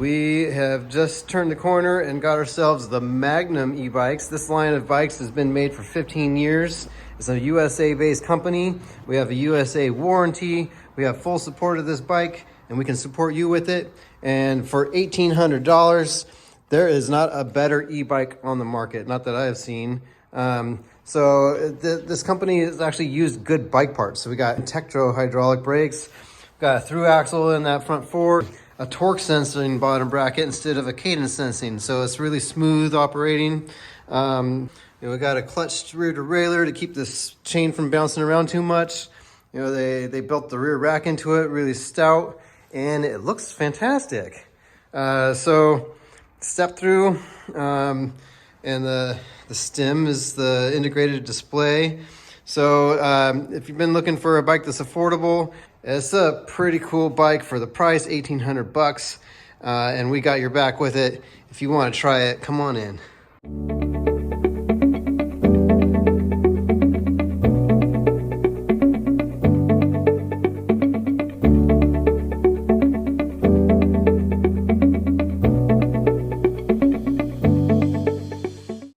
We have just turned the corner and got ourselves the Magnum e-bikes. This line of bikes has been made for 15 years. It's a USA-based company. We have a USA warranty. We have full support of this bike, and we can support you with it. And for $1,800, there is not a better e-bike on the market, not that I have seen. This company has actually used good bike parts. So we got Tektro hydraulic brakes, got a through axle in that front fork, a torque sensing bottom bracket instead of a cadence sensing. So it's really smooth operating. We got a clutch rear derailleur to keep this chain from bouncing around too much. They built the rear rack into it, really stout, and it looks fantastic. So step through, and the stem is the integrated display. So if you've been looking for a bike that's affordable, it's a pretty cool bike for the price, $1,800, and we got your back with it. If you want to try it, come on in.